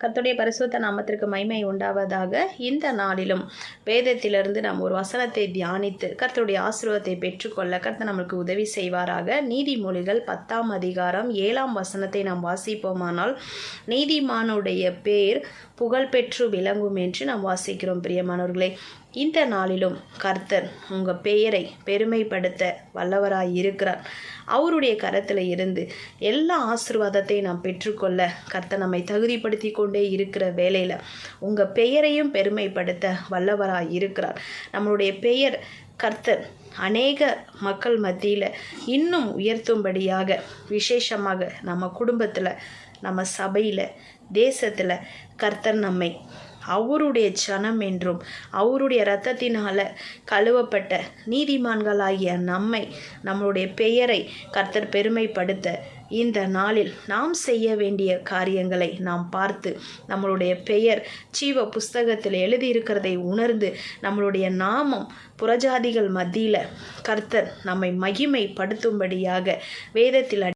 கர்த்தருடைய பரிசுத்த நாமத்திற்கு மகிமை உண்டாவதாக. இந்த நாளிலும் வேதத்திலிருந்து நாம் ஒரு வசனத்தை தியானித்து கர்த்தருடைய ஆசீர்வாதத்தை பெற்றுக்கொள்ள கர்த்தர் நமக்கு உதவி செய்வாராக. நீதிமொழிகள் 10ஆம் அதிகாரம் 7ஆம் வசனத்தை நாம் வாசிப்போமானால், நீதிமானுடைய பேர் புகழ்பெற்று விளங்கும் என்று நாம் வாசிக்கிறோம். பிரியமானவர்களே, இந்த நாளிலும் கர்த்தர் உங்கள் பெயரை பெருமைப்படுத்த வல்லவராய் இருக்கிறார். அவருடைய கரத்தில் இருந்து எல்லா ஆசீர்வாதத்தையும் நாம் பெற்றுக்கொள்ள கர்த்தர் நம்மை தகுதிப்படுத்தி கொண்டே இருக்கிற வேளையில் உங்கள் பெயரையும் பெருமைப்படுத்த வல்லவராய் இருக்கிறார். நம்மளுடைய பெயர் கர்த்தர் அநேக மக்கள் மத்தியில் இன்னும் உயர்த்தும்படியாக, விசேஷமாக நம்ம குடும்பத்தில், நம்ம சபையில், தேசத்தில் கர்த்தர் நம்மை அவருடைய ஜனம் என்றும் அவருடைய இரத்தத்தினால் கழுவப்பட்ட நீதிமான்களாகிய நம்மளுடைய பெயரை கர்த்தர் பெருமைப்படுத்த இந்த நாளில் நாம் செய்ய வேண்டிய காரியங்களை நாம் பார்த்து நம்மளுடைய பெயர் ஜீவ புஸ்தகத்தில் எழுதியிருக்கிறதை உணர்ந்து நம்மளுடைய நாமம் புறஜாதிகள் மத்தியில் கர்த்தர் நம்மை மகிமைப்படுத்தும்படியாக வேதத்தில்